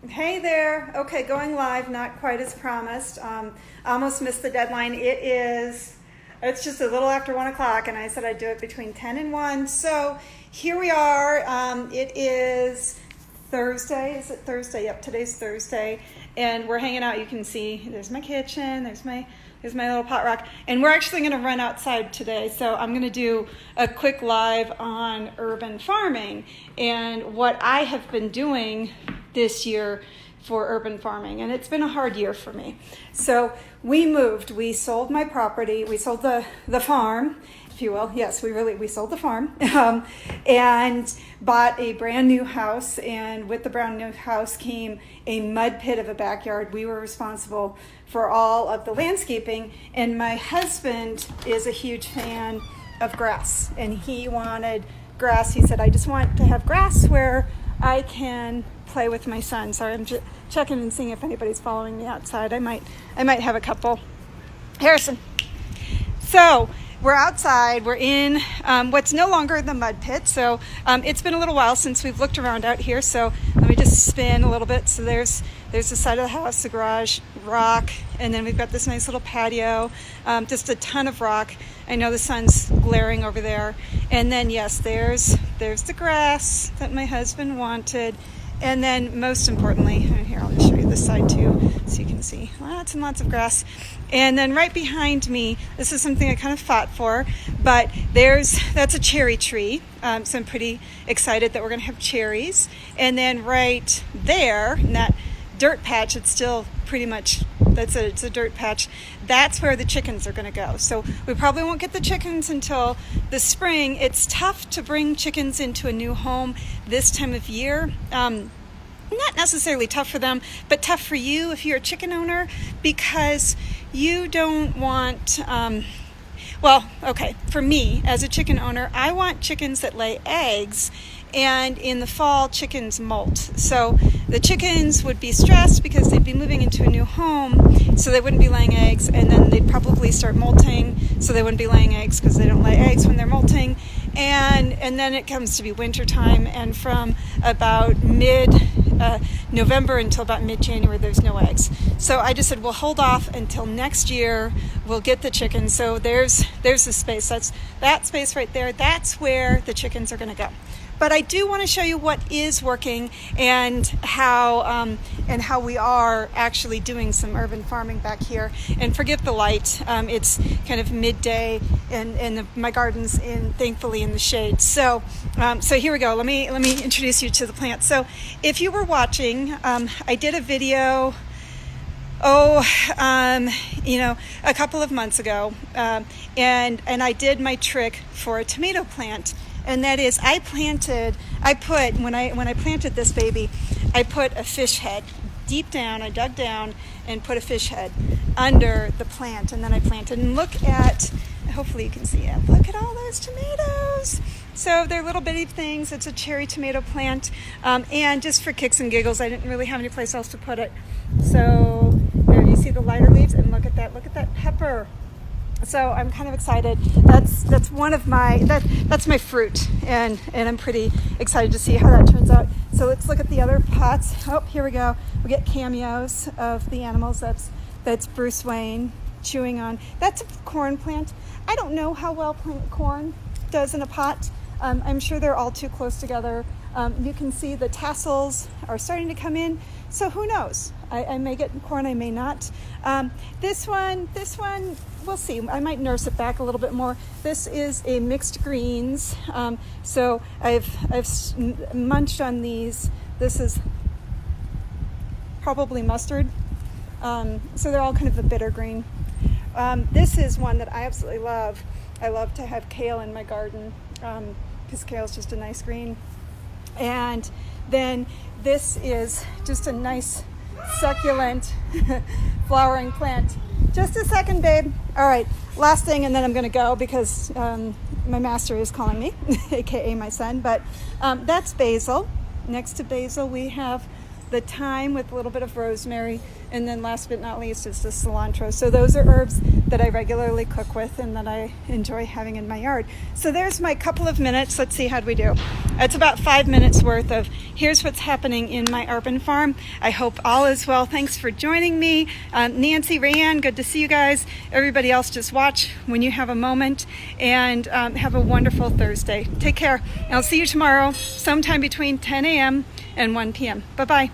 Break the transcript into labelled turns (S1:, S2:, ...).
S1: Hey there. Okay, going live, not quite as promised. Almost missed the deadline. It's just a little after 1 o'clock, and I said I'd do it between 10 and 1. So here we are. It is Thursday. Is it Thursday? Yep, today's Thursday. And we're hanging out. You can see there's my kitchen, there's my little pot rock. And we're actually going to run outside today. So I'm going to do a quick live on urban farming and what I have been doing this year for urban farming, and it's been a hard year for me. So we sold my property, we sold the farm, if you will. Yes, we sold the farm and bought a brand new house, and with the brand new house came a mud pit of a backyard. We were responsible for all of the landscaping, and my husband is a huge fan of grass, and he wanted grass. He said, I just want to have grass where I can play with my son. Sorry, I'm checking and seeing if anybody's following me outside. I might have a couple. Harrison. So we're outside. We're in what's no longer the mud pit. So it's been a little while since we've looked around out here. So let me just spin a little bit. So there's the side of the house, the garage, rock, and then we've got this nice little patio, just a ton of rock. I know the sun's glaring over there. And then yes, there's the grass that my husband wanted. And then most importantly, here I'll just show you this side too, so you can see lots and lots of grass. And then right behind me, this is something I kind of fought for, but that's a cherry tree. So I'm pretty excited that we're going to have cherries. And then right there, in that dirt patch, it's still pretty much, it's a dirt patch. That's where the chickens are going to go. So we probably won't get the chickens until the spring. It's tough to bring chickens into a new home this time of year. Not necessarily tough for them, but tough for you if you're a chicken owner, because you don't want, for me as a chicken owner, I want chickens that lay eggs. And in the fall, chickens molt. So the chickens would be stressed because they'd be moving into a new home, so they wouldn't be laying eggs, and then they'd probably start molting, so they wouldn't be laying eggs because they don't lay eggs when they're molting. And then it comes to be winter time, and from about mid-November until about mid-January, there's no eggs. So I just said, we'll hold off until next year. We'll get the chickens. So there's the space. That's that space right there. That's where the chickens are going to go. But I do want to show you what is working and how we are actually doing some urban farming back here. And forgive the light; it's kind of midday, and my garden's thankfully in the shade. So here we go. Let me introduce you to the plants. So if you were watching, I did a video. A couple of months ago, and I did my trick for a tomato plant. And that is, when I planted this baby, I put a fish head deep down. I dug down and put a fish head under the plant, and then I planted. And hopefully you can see it. Look at all those tomatoes. So they're little bitty things. It's a cherry tomato plant. And just for kicks and giggles, I didn't really have any place else to put it. So there you see the lighter leaves, and look at that pepper. So I'm kind of excited. That's one of that's my fruit, and I'm pretty excited to see how that turns out. So let's look at the other pots. Oh, here we go. We get cameos of the animals. That's Bruce Wayne chewing on. That's a corn plant. I don't know how well corn does in a pot. I'm sure they're all too close together. You can see the tassels are starting to come in. So who knows? I may get corn, I may not. This one, we'll see. I might nurse it back a little bit more. This is a mixed greens. So I've munched on these. This is probably mustard. So they're all kind of a bitter green. This is one that I absolutely love. I love to have kale in my garden because kale is just a nice green. And then this is just a nice succulent flowering plant. Just a second, babe. All right, last thing, and then I'm going to go because my master is calling me, aka my son. But that's basil. Next to basil, we have the thyme with a little bit of rosemary, and then last but not least is the cilantro. So those are herbs that I regularly cook with and that I enjoy having in my yard. So there's my couple of minutes. Let's see, how do we do? It's about 5 minutes worth of here's what's happening in my urban farm. I hope all is well. Thanks for joining me. Nancy, Rayanne, good to see you guys. Everybody else, just watch when you have a moment, and have a wonderful Thursday. Take care. And I'll see you tomorrow sometime between 10 a.m. and 1 p.m. Bye-bye.